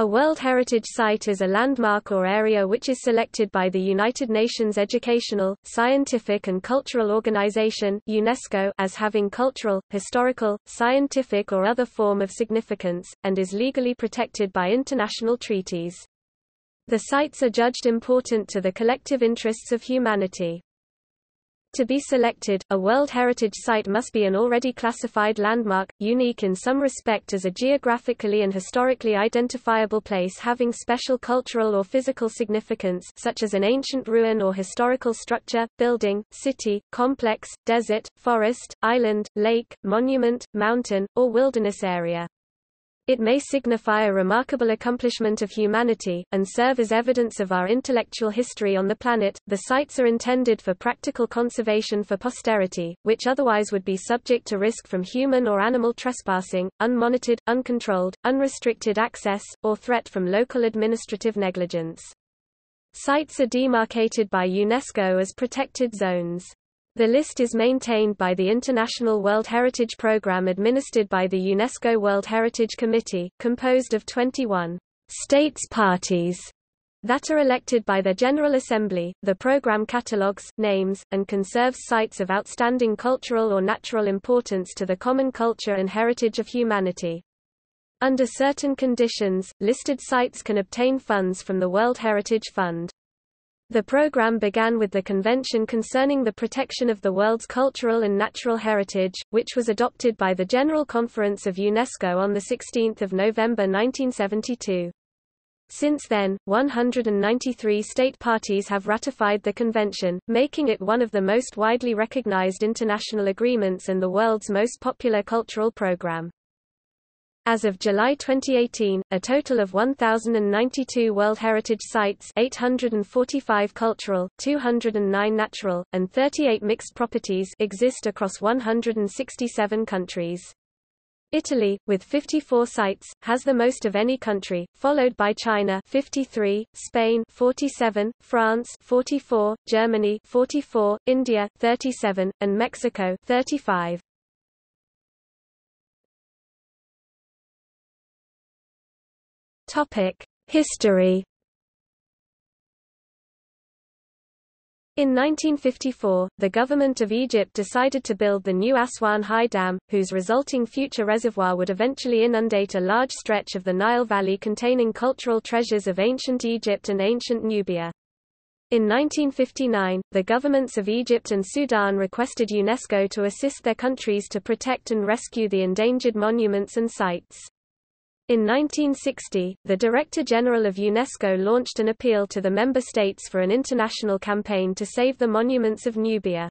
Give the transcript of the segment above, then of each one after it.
A World Heritage Site is a landmark or area which is selected by the United Nations Educational, Scientific and Cultural Organization (UNESCO) as having cultural, historical, scientific or other form of significance, and is legally protected by international treaties. The sites are judged important to the collective interests of humanity. To be selected, a World Heritage Site must be an already classified landmark, unique in some respect as a geographically and historically identifiable place having special cultural or physical significance such as an ancient ruin or historical structure, building, city, complex, desert, forest, island, lake, monument, mountain, or wilderness area. It may signify a remarkable accomplishment of humanity, and serve as evidence of our intellectual history on the planet. The sites are intended for practical conservation for posterity, which otherwise would be subject to risk from human or animal trespassing, unmonitored, uncontrolled, unrestricted access, or threat from local administrative negligence. Sites are demarcated by UNESCO as protected zones. The list is maintained by the International World Heritage Programme administered by the UNESCO World Heritage Committee, composed of 21 states parties that are elected by their General Assembly. The program catalogues, names, and conserves sites of outstanding cultural or natural importance to the common culture and heritage of humanity. Under certain conditions, listed sites can obtain funds from the World Heritage Fund. The program began with the Convention Concerning the Protection of the World's Cultural and Natural Heritage, which was adopted by the General Conference of UNESCO on 16 November 1972. Since then, 193 state parties have ratified the convention, making it one of the most widely recognized international agreements and the world's most popular cultural program. As of July 2018, a total of 1,092 World Heritage Sites, 845 cultural, 209 natural, and 38 mixed properties exist across 167 countries. Italy, with 54 sites, has the most of any country, followed by China 53, Spain 47, France 44, Germany 44, India 37, and Mexico 35. History. In 1954, the government of Egypt decided to build the new Aswan High Dam, whose resulting future reservoir would eventually inundate a large stretch of the Nile Valley containing cultural treasures of ancient Egypt and ancient Nubia. In 1959, the governments of Egypt and Sudan requested UNESCO to assist their countries to protect and rescue the endangered monuments and sites. In 1960, the Director General of UNESCO launched an appeal to the member states for an international campaign to save the monuments of Nubia.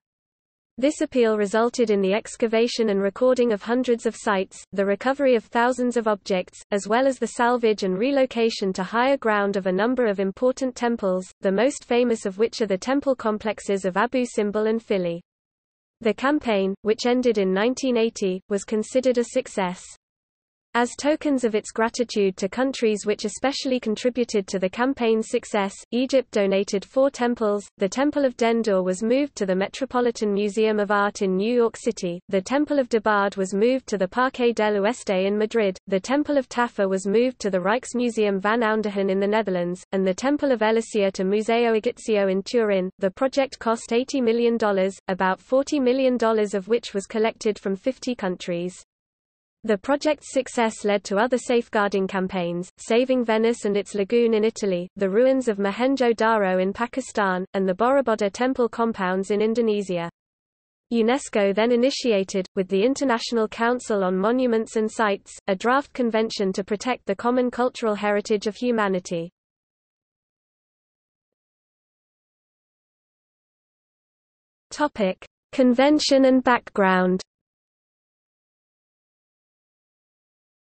This appeal resulted in the excavation and recording of hundreds of sites, the recovery of thousands of objects, as well as the salvage and relocation to higher ground of a number of important temples, the most famous of which are the temple complexes of Abu Simbel and Philae. The campaign, which ended in 1980, was considered a success. As tokens of its gratitude to countries which especially contributed to the campaign's success, Egypt donated 4 temples. The Temple of Dendur was moved to the Metropolitan Museum of Art in New York City, the Temple of Debard was moved to the Parque del Oeste in Madrid, the Temple of Taffa was moved to the Rijksmuseum van Ouderen in the Netherlands, and the Temple of Elysia to Museo Egizio in Turin. The project cost $80 million, about $40 million of which was collected from 50 countries. The project's success led to other safeguarding campaigns, saving Venice and its lagoon in Italy, the ruins of Mohenjo-Daro in Pakistan, and the Borobudur temple compounds in Indonesia. UNESCO then initiated, with the International Council on Monuments and Sites, a draft convention to protect the common cultural heritage of humanity. Convention and background.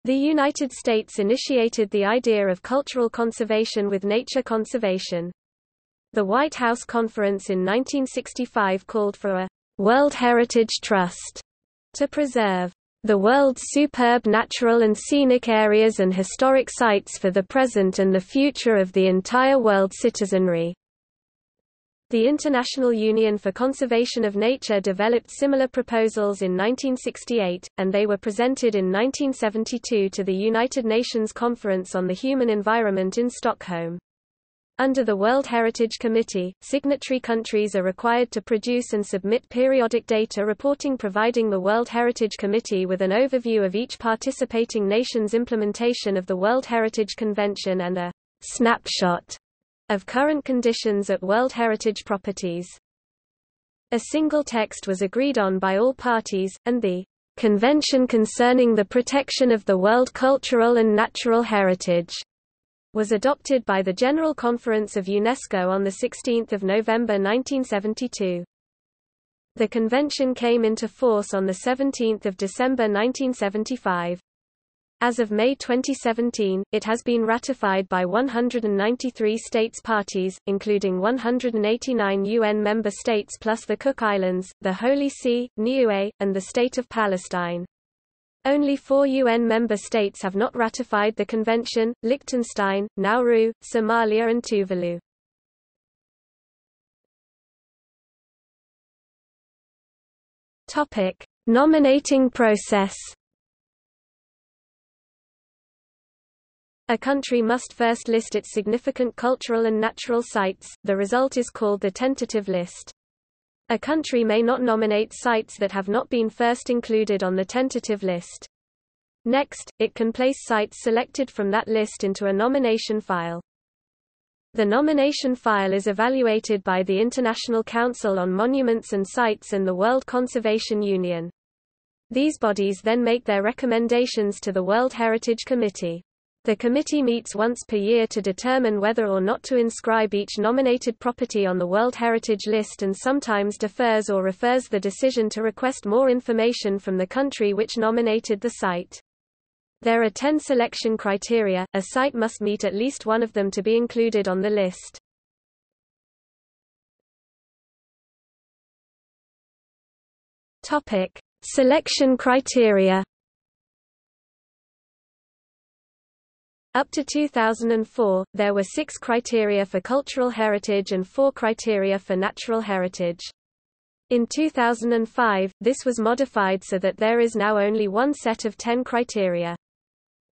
The United States initiated the idea of cultural conservation with nature conservation. The White House Conference in 1965 called for a World Heritage Trust to preserve the world's superb natural and scenic areas and historic sites for the present and the future of the entire world citizenry. The International Union for Conservation of Nature developed similar proposals in 1968, and they were presented in 1972 to the United Nations Conference on the Human Environment in Stockholm. Under the World Heritage Committee, signatory countries are required to produce and submit periodic data reporting providing the World Heritage Committee with an overview of each participating nation's implementation of the World Heritage Convention and a snapshot of current conditions at World Heritage properties. A single text was agreed on by all parties, and the Convention Concerning the Protection of the World Cultural and Natural Heritage was adopted by the General Conference of UNESCO on 16 November 1972. The convention came into force on 17 December 1975. As of May 2017, it has been ratified by 193 states parties, including 189 UN member states plus the Cook Islands, the Holy See, Niue, and the State of Palestine. Only 4 UN member states have not ratified the convention: Liechtenstein, Nauru, Somalia and Tuvalu. Nominating process. A country must first list its significant cultural and natural sites. The result is called the tentative list. A country may not nominate sites that have not been first included on the tentative list. Next, it can place sites selected from that list into a nomination file. The nomination file is evaluated by the International Council on Monuments and Sites and the World Conservation Union. These bodies then make their recommendations to the World Heritage Committee. The committee meets once per year to determine whether or not to inscribe each nominated property on the World Heritage List and sometimes defers or refers the decision to request more information from the country which nominated the site. There are 10 selection criteria. A site must meet at least one of them to be included on the list. Topic: Selection criteria. Up to 2004, there were 6 criteria for cultural heritage and 4 criteria for natural heritage. In 2005, this was modified so that there is now only one set of 10 criteria.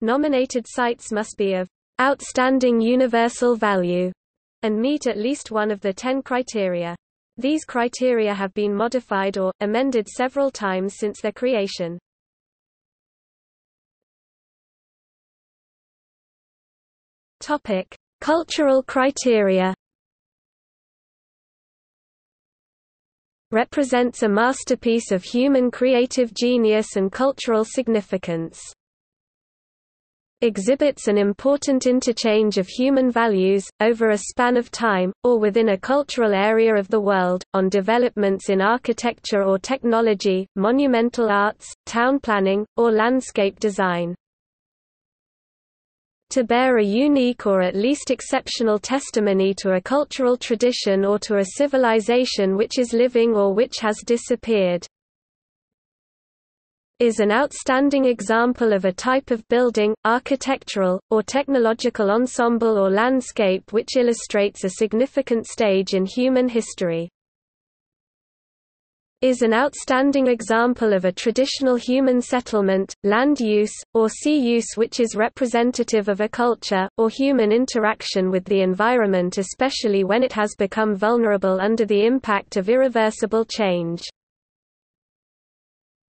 Nominated sites must be of outstanding universal value and meet at least one of the 10 criteria. These criteria have been modified or amended several times since their creation. Topic: Cultural criteria. Represents a masterpiece of human creative genius and cultural significance. Exhibits an important interchange of human values, over a span of time, or within a cultural area of the world, on developments in architecture or technology, monumental arts, town planning, or landscape design. To bear a unique or at least exceptional testimony to a cultural tradition or to a civilization which is living or which has disappeared. Is an outstanding example of a type of building, architectural, or technological ensemble or landscape which illustrates a significant stage in human history. Is an outstanding example of a traditional human settlement, land use, or sea use which is representative of a culture, or human interaction with the environment especially when it has become vulnerable under the impact of irreversible change.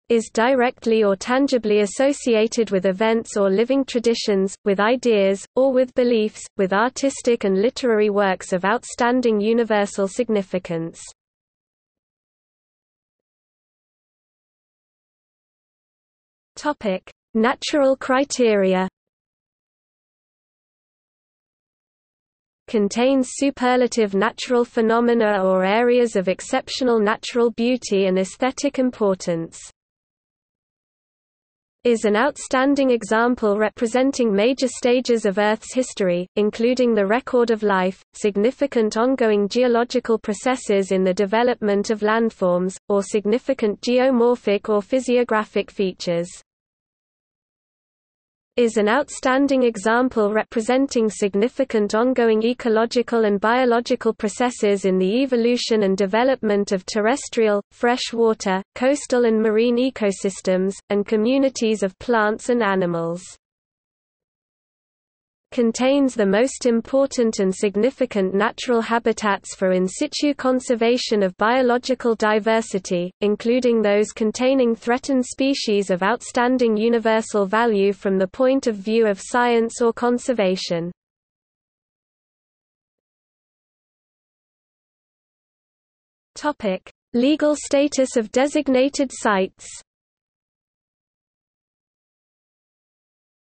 Is directly or tangibly associated with events or living traditions, with ideas, or with beliefs, with artistic and literary works of outstanding universal significance. Natural criteria. Contains superlative natural phenomena or areas of exceptional natural beauty and aesthetic importance. Is an outstanding example representing major stages of Earth's history, including the record of life, significant ongoing geological processes in the development of landforms, or significant geomorphic or physiographic features. is an outstanding example representing significant ongoing ecological and biological processes in the evolution and development of terrestrial, freshwater, coastal and marine ecosystems, and communities of plants and animals. Contains the most important and significant natural habitats for in situ conservation of biological diversity, including those containing threatened species of outstanding universal value from the point of view of science or conservation. Legal status of designated sites.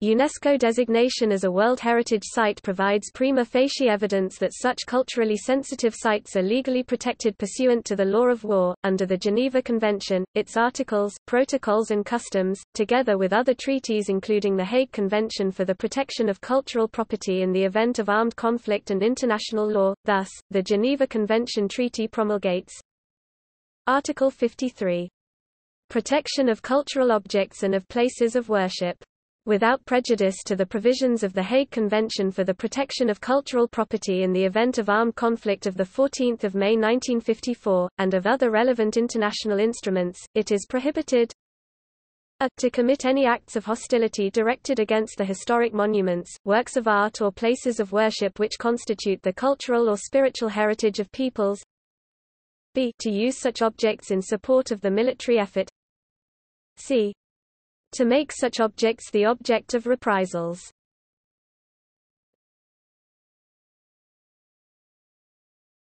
UNESCO designation as a World Heritage Site provides prima facie evidence that such culturally sensitive sites are legally protected pursuant to the law of war, under the Geneva Convention, its articles, protocols and customs, together with other treaties including the Hague Convention for the Protection of Cultural Property in the event of armed conflict and international law. Thus, the Geneva Convention Treaty promulgates Article 53. Protection of cultural objects and of places of worship. Without prejudice to the provisions of the Hague Convention for the Protection of Cultural Property in the event of armed conflict of 14 May 1954, and of other relevant international instruments, it is prohibited to commit any acts of hostility directed against the historic monuments, works of art or places of worship which constitute the cultural or spiritual heritage of peoples, b. to use such objects in support of the military effort, c. to make such objects the object of reprisals.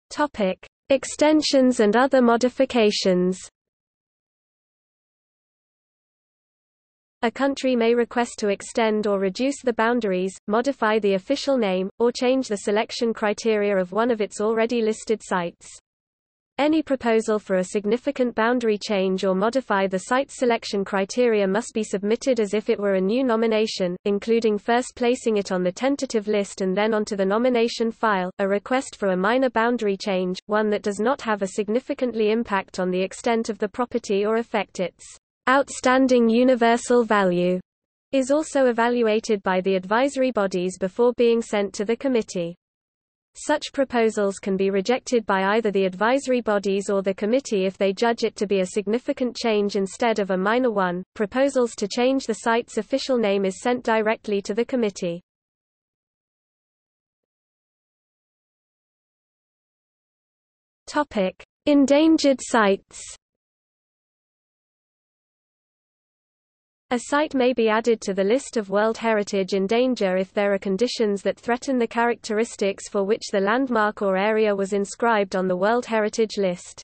Topic: Extensions and other modifications. A country may request to extend or reduce the boundaries, modify the official name, or change the selection criteria of one of its already listed sites. Any proposal for a significant boundary change or modify the site's selection criteria must be submitted as if it were a new nomination, including first placing it on the tentative list and then onto the nomination file. A request for a minor boundary change, one that does not have a significantly impact on the extent of the property or affect its outstanding universal value, is also evaluated by the advisory bodies before being sent to the committee. Such proposals can be rejected by either the advisory bodies or the committee if they judge it to be a significant change instead of a minor one. Proposals to change the site's official name is sent directly to the committee. Topic: Endangered sites. A site may be added to the list of World Heritage in danger if there are conditions that threaten the characteristics for which the landmark or area was inscribed on the World Heritage List.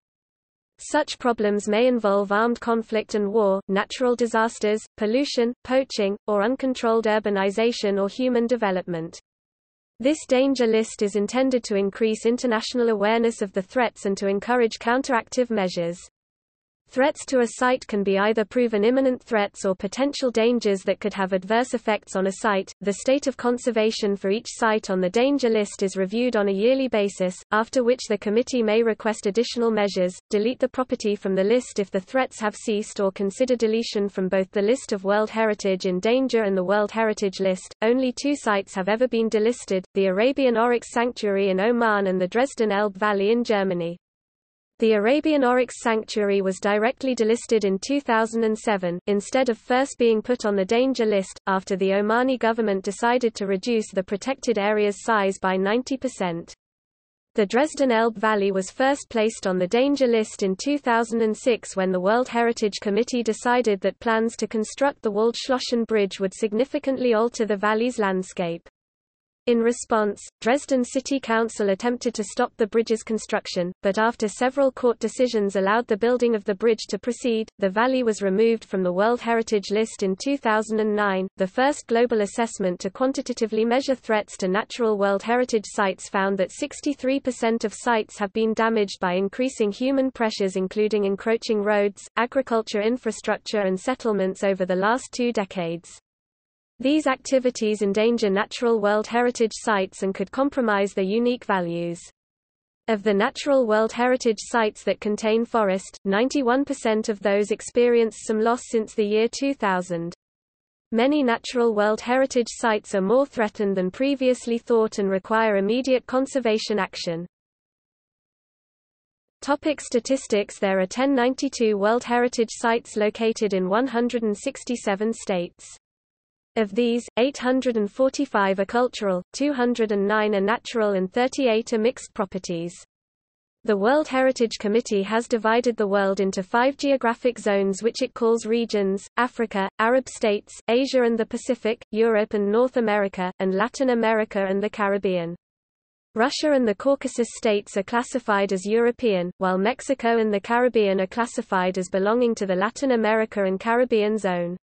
Such problems may involve armed conflict and war, natural disasters, pollution, poaching, or uncontrolled urbanization or human development. This danger list is intended to increase international awareness of the threats and to encourage counteractive measures. Threats to a site can be either proven imminent threats or potential dangers that could have adverse effects on a site. The state of conservation for each site on the danger list is reviewed on a yearly basis, after which the committee may request additional measures, delete the property from the list if the threats have ceased, or consider deletion from both the list of World Heritage in danger and the World Heritage List. Only 2 sites have ever been delisted: the Arabian Oryx Sanctuary in Oman and the Dresden Elbe Valley in Germany. The Arabian Oryx Sanctuary was directly delisted in 2007, instead of first being put on the danger list, after the Omani government decided to reduce the protected area's size by 90%. The Dresden Elbe Valley was first placed on the danger list in 2006 when the World Heritage Committee decided that plans to construct the Waldschlossen Bridge would significantly alter the valley's landscape. In response, Dresden City Council attempted to stop the bridge's construction, but after several court decisions allowed the building of the bridge to proceed. The valley was removed from the World Heritage List in 2009. The first global assessment to quantitatively measure threats to natural World Heritage sites found that 63% of sites have been damaged by increasing human pressures, including encroaching roads, agriculture infrastructure, and settlements over the last 2 decades. These activities endanger natural World Heritage sites and could compromise their unique values. Of the natural World Heritage sites that contain forest, 91% of those experienced some loss since the year 2000. Many natural World Heritage Sites are more threatened than previously thought and require immediate conservation action. Topic statistics. There are 1092 World Heritage Sites located in 167 states. Of these, 845 are cultural, 209 are natural and 38 are mixed properties. The World Heritage Committee has divided the world into 5 geographic zones which it calls regions: Africa, Arab states, Asia and the Pacific, Europe and North America, and Latin America and the Caribbean. Russia and the Caucasus states are classified as European, while Mexico and the Caribbean are classified as belonging to the Latin America and Caribbean zone.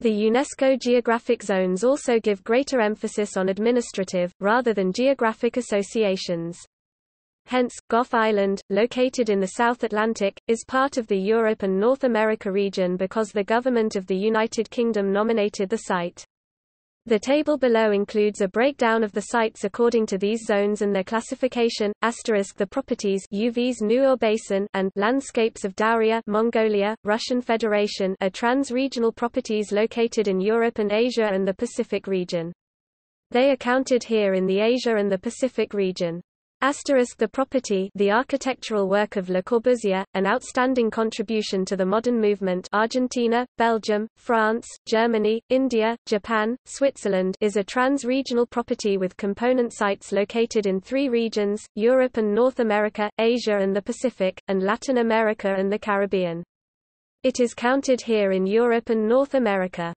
The UNESCO geographic zones also give greater emphasis on administrative, rather than geographic associations. Hence, Gough Island, located in the South Atlantic, is part of the Europe and North America region because the government of the United Kingdom nominated the site. The table below includes a breakdown of the sites according to these zones and their classification. The properties UV's Nuur Basin and landscapes of Dauria, Mongolia, Russian Federation are trans-regional properties located in Europe and Asia and the Pacific region. They are counted here in the Asia and the Pacific region. The property, the architectural work of Le Corbusier, an outstanding contribution to the modern movement. Argentina, Belgium, France, Germany, India, Japan, Switzerland is a trans-regional property with component sites located in 3 regions: Europe and North America, Asia and the Pacific, and Latin America and the Caribbean. It is counted here in Europe and North America.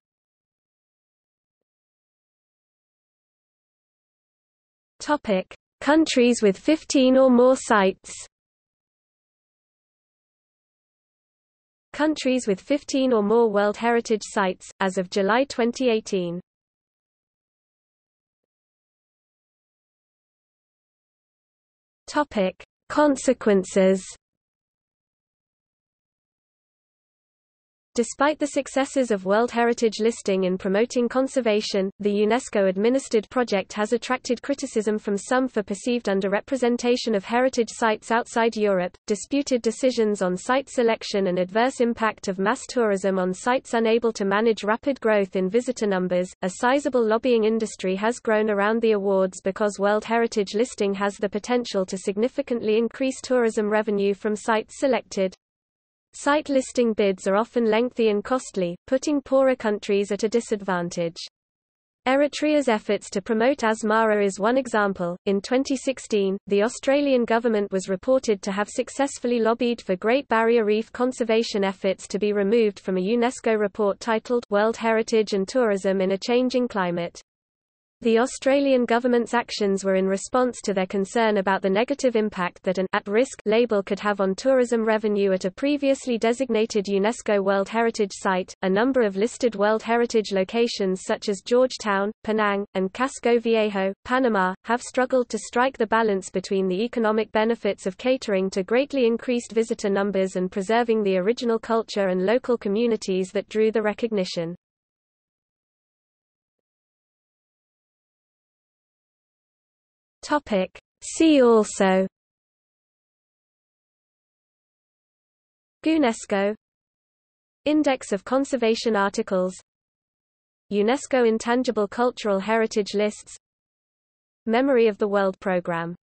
Topic: Countries with 15 or more sites. Countries with 15 or more World Heritage Sites, as of July 2018. Topic: Consequences. Despite the successes of World Heritage listing in promoting conservation, the UNESCO-administered project has attracted criticism from some for perceived underrepresentation of heritage sites outside Europe, disputed decisions on site selection and adverse impact of mass tourism on sites unable to manage rapid growth in visitor numbers. A sizable lobbying industry has grown around the awards because World Heritage listing has the potential to significantly increase tourism revenue from sites selected. Site listing bids are often lengthy and costly, putting poorer countries at a disadvantage. Eritrea's efforts to promote Asmara is one example. In 2016, the Australian government was reported to have successfully lobbied for Great Barrier Reef conservation efforts to be removed from a UNESCO report titled World Heritage and Tourism in a Changing Climate. The Australian government's actions were in response to their concern about the negative impact that an at-risk label could have on tourism revenue at a previously designated UNESCO World Heritage Site. A number of listed World Heritage locations such as Georgetown, Penang, and Casco Viejo, Panama, have struggled to strike the balance between the economic benefits of catering to greatly increased visitor numbers and preserving the original culture and local communities that drew the recognition. See also: UNESCO Index of conservation articles, UNESCO Intangible Cultural Heritage Lists, Memory of the World Programme.